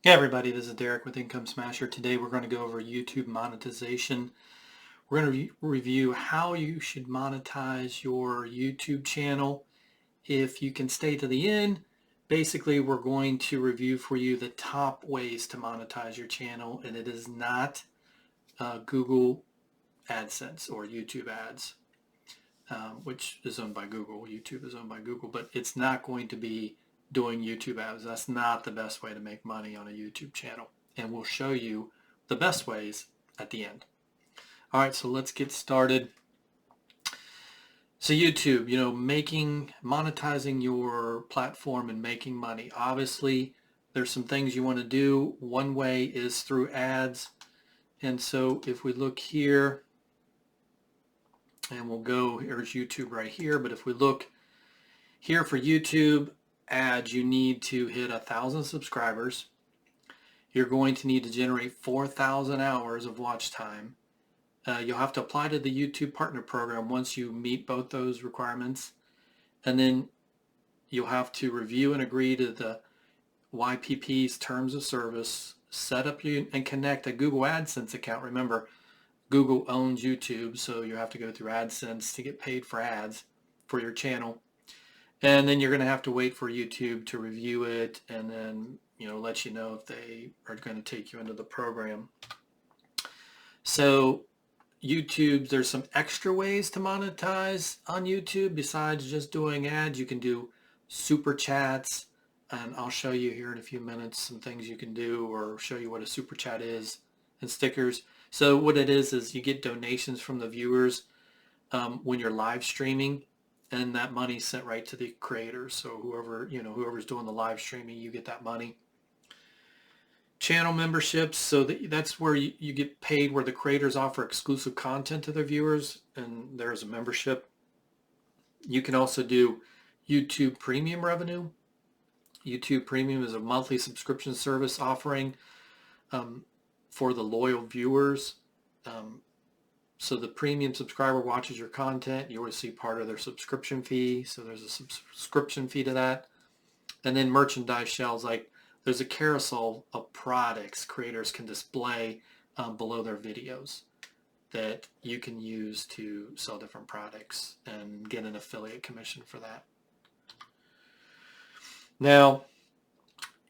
Hey everybody, this is Derek with IncomeSmasher. Today we're going to go over YouTube monetization. We're going to review how you should monetize your YouTube channel. If you can stay to the end, basically we're going to review for you the top ways to monetize your channel, and it is not Google AdSense or YouTube ads, which is owned by Google. YouTube is owned by Google, but it's not going to be doing YouTube ads. That's not the best way to make money on a YouTube channel. And we'll show you the best ways at the end. All right, so let's get started. So YouTube, monetizing your platform and making money. Obviously, there's some things you want to do. One way is through ads. And so if we look here, and we'll go, here's YouTube right here, but if we look here for YouTube ads, you need to hit 1,000 subscribers. You're going to need to generate 4,000 hours of watch time. You'll have to apply to the YouTube Partner Program once you meet both those requirements. And then you'll have to review and agree to the YPP's terms of service, set up and connect a Google AdSense account. Remember, Google owns YouTube, so you have to go through AdSense to get paid for ads for your channel. And then you're going to have to wait for YouTube to review it and then, let you know if they are going to take you into the program. So YouTube, there's some extra ways to monetize on YouTube besides just doing ads. You can do super chats, and I'll show you here in a few minutes some things you can do, or show you what a super chat is, and stickers. So what it is you get donations from the viewers when you're live streaming, and that money's sent right to the creators. So whoever's doing the live streaming, you get that money. Channel memberships, so that's where you get paid, where the creators offer exclusive content to their viewers, and there's a membership. You can also do YouTube Premium revenue. YouTube Premium is a monthly subscription service offering for the loyal viewers. So the premium subscriber watches your content. You receive part of their subscription fee. So there's a subscription fee to that. And then merchandise shelves, like there's a carousel of products creators can display below their videos that you can use to sell different products and get an affiliate commission for that. Now,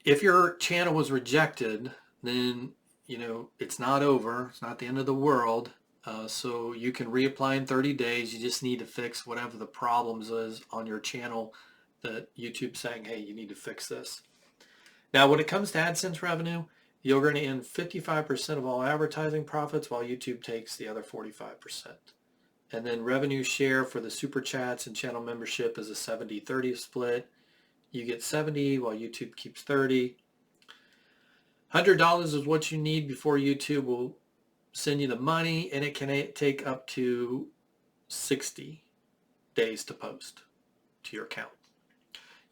if your channel was rejected, then it's not over. It's not the end of the world. So you can reapply in 30 days. You just need to fix whatever the problems is on your channel that YouTube's saying, hey, you need to fix this. Now, when it comes to AdSense revenue, you're going to earn 55% of all advertising profits, while YouTube takes the other 45%. And then revenue share for the super chats and channel membership is a 70-30 split. You get 70 while YouTube keeps 30. $100 is what you need before YouTube will send you the money, and it can take up to 60 days to post to your account.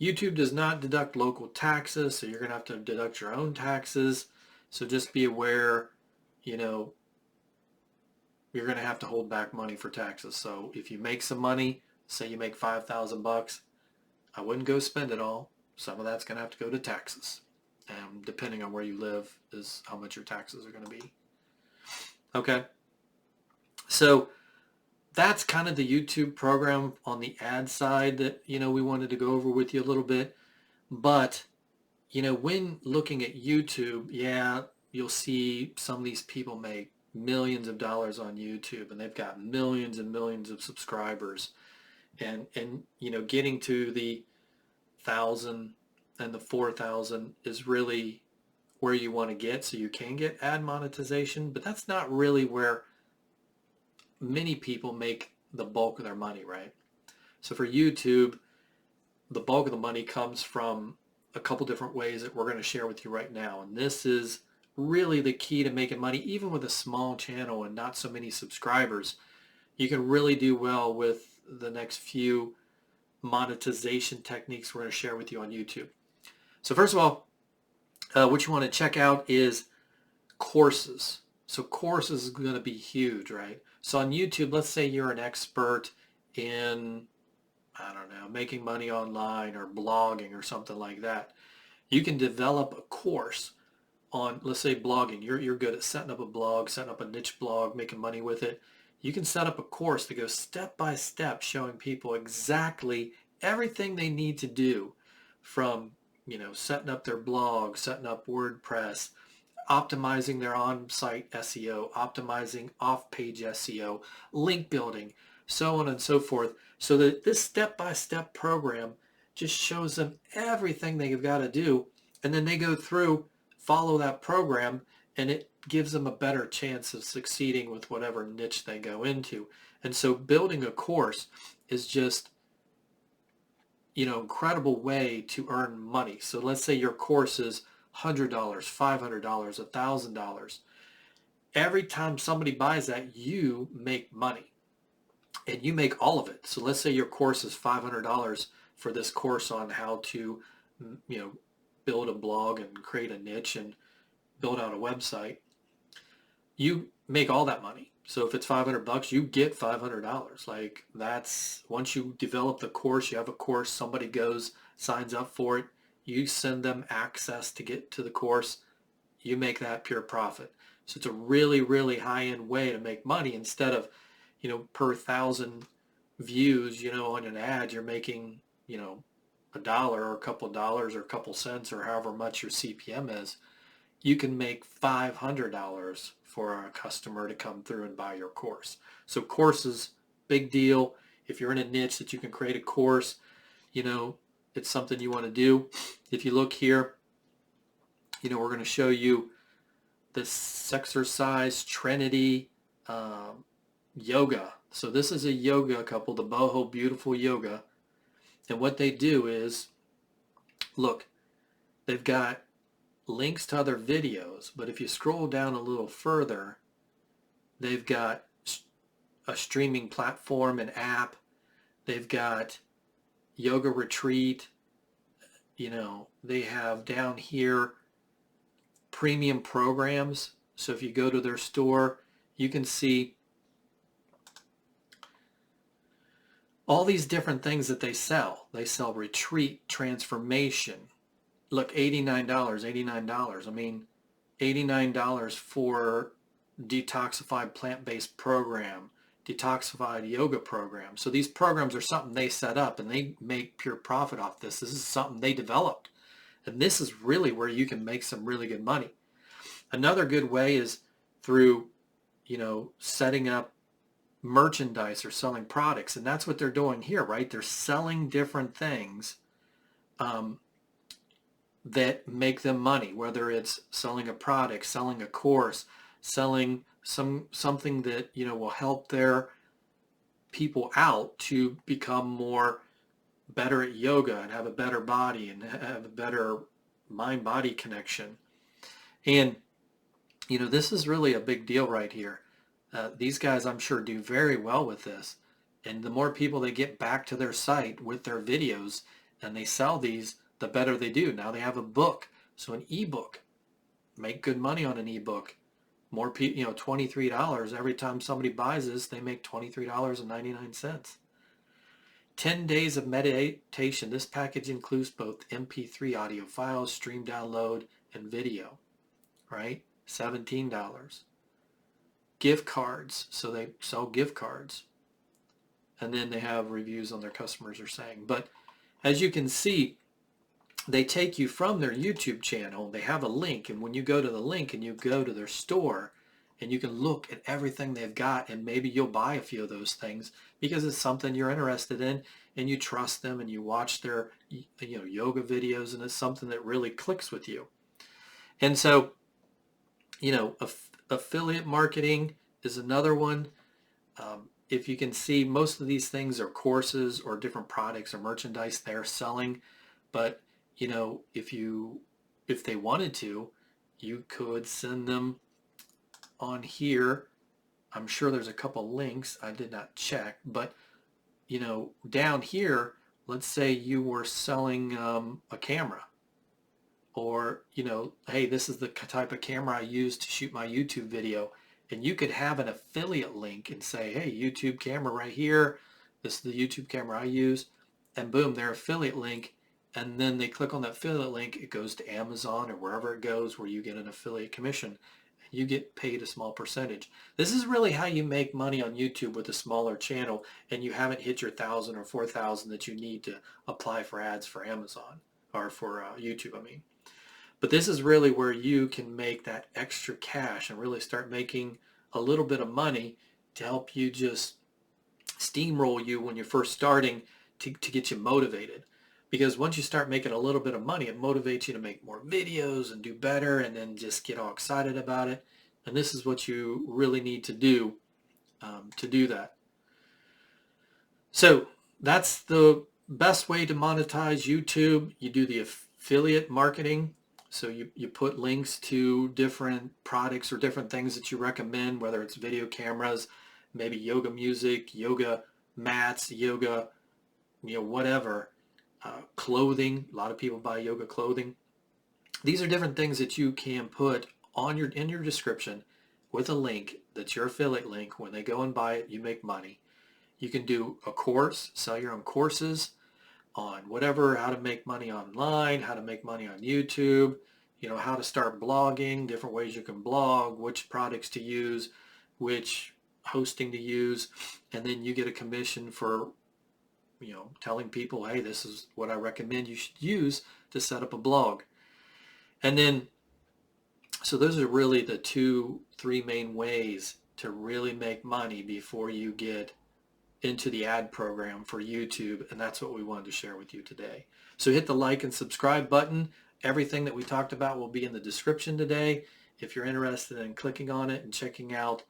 YouTube does not deduct local taxes, so you're going to have to deduct your own taxes. So just be aware, you're going to have to hold back money for taxes. So if you make some money, say you make $5,000, I wouldn't go spend it all. Some of that's going to have to go to taxes. And depending on where you live is how much your taxes are going to be. Okay. So that's kind of the YouTube program on the ad side that, we wanted to go over with you a little bit. But, when looking at YouTube, yeah, you'll see some of these people make millions of dollars on YouTube, and they've got millions and millions of subscribers. And getting to the 1,000 and the 4,000 is really where you want to get, so you can get ad monetization, but that's not really where many people make the bulk of their money, right? So for YouTube, the bulk of the money comes from a couple different ways that we're going to share with you right now. And this is really the key to making money, even with a small channel and not so many subscribers. You can really do well with the next few monetization techniques we're going to share with you on YouTube. So first of all, what you want to check out is courses. So courses is going to be huge, right? So on YouTube, let's say you're an expert in, I don't know, making money online or blogging or something like that. You can develop a course on, let's say blogging. You're good at setting up a blog, setting up a niche blog, making money with it. You can set up a course that goes step by step, showing people exactly everything they need to do, from, setting up their blog, setting up WordPress, optimizing their on-site SEO, optimizing off-page SEO, link building, so on and so forth. So that this step-by-step program just shows them everything they've got to do, and then they go through, follow that program, and it gives them a better chance of succeeding with whatever niche they go into. And so building a course is just, incredible way to earn money. So let's say your course is $100, $500, $1,000. Every time somebody buys that, you make money, and you make all of it. So let's say your course is $500 for this course on how to, build a blog and create a niche and build out a website. You make all that money. So if it's $500, you get $500. Like, that's, once you develop the course, you have a course, somebody goes, signs up for it, you send them access to get to the course, you make that pure profit. So it's a really, really high-end way to make money. Instead of, per 1,000 views, on an ad, you're making, $1 or a couple of dollars or a couple cents or however much your CPM is. You can make $500 for a customer to come through and buy your course. So courses, big deal. If you're in a niche that you can create a course, it's something you want to do. If you look here, we're going to show you this exercise, Trinity yoga. So this is a yoga couple, the Boho Beautiful Yoga. And what they do is, look, they've got links to other videos, but if you scroll down a little further, they've got a streaming platform, an app. They've got yoga retreat. They have down here premium programs. So if you go to their store, you can see all these different things that they sell. They sell retreat, transformation. Look, $89, $89. I mean, $89 for detoxified plant-based program, detoxified yoga program. So these programs are something they set up, and they make pure profit off this. This is something they developed. And this is really where you can make some really good money. Another good way is through, setting up merchandise or selling products. And that's what they're doing here, right? They're selling different things that make them money, whether it's selling a product, selling a course, selling something that, will help their people out to become more better at yoga and have a better body and have a better mind-body connection. And, this is really a big deal right here. These guys, I'm sure, do very well with this. And the more people they get back to their site with their videos and they sell these, the better they do. Now they have a book. So an ebook, make good money on an ebook. More people, $23. Every time somebody buys this, they make $23.99. 10 days of meditation. This package includes both MP3 audio files, stream download, and video, right? $17. Gift cards. So they sell gift cards. And then they have reviews on their customers are saying. But as you can see, they take you from their YouTube channel. They have a link, and when you go to the link and you go to their store, and you can look at everything they've got, and maybe you'll buy a few of those things because it's something you're interested in, and you trust them, and you watch their yoga videos, and it's something that really clicks with you. And so, affiliate marketing is another one. If you can see, most of these things are courses or different products or merchandise they're selling, but if they wanted to, you could send them on here. I'm sure there's a couple links. I did not check, but down here, let's say you were selling a camera, or hey, this is the type of camera I use to shoot my YouTube video, and you could have an affiliate link and say, hey, YouTube camera right here. This is the YouTube camera I use, and boom, their affiliate link and then they click on that affiliate link, it goes to Amazon or wherever it goes where you get an affiliate commission. You get paid a small percentage. This is really how you make money on YouTube with a smaller channel and you haven't hit your 1,000 or 4,000 that you need to apply for ads for Amazon or for YouTube, I mean. But this is really where you can make that extra cash and really start making a little bit of money to help you just steamroll you when you're first starting to get you motivated. Because once you start making a little bit of money, it motivates you to make more videos and do better and then just get all excited about it. And this is what you really need to do that. So that's the best way to monetize YouTube. You do the affiliate marketing. So you put links to different products or different things that you recommend, whether it's video cameras, maybe yoga music, yoga mats, yoga, whatever, clothing. A lot of people buy yoga clothing. These are different things that you can put on in your description with a link that's your affiliate link. When they go and buy it, you make money. You can do a course, sell your own courses on whatever, how to make money online, how to make money on YouTube, how to start blogging, different ways you can blog, which products to use, which hosting to use, and then you get a commission for, telling people, hey, this is what I recommend you should use to set up a blog. And then, so those are really the 2-3 main ways to really make money before you get into the ad program for YouTube, and that's what we wanted to share with you today. So hit the like and subscribe button. Everything that we talked about will be in the description today. If you're interested in clicking on it and checking out,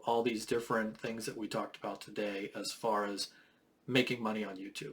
all these different things that we talked about today as far as making money on YouTube.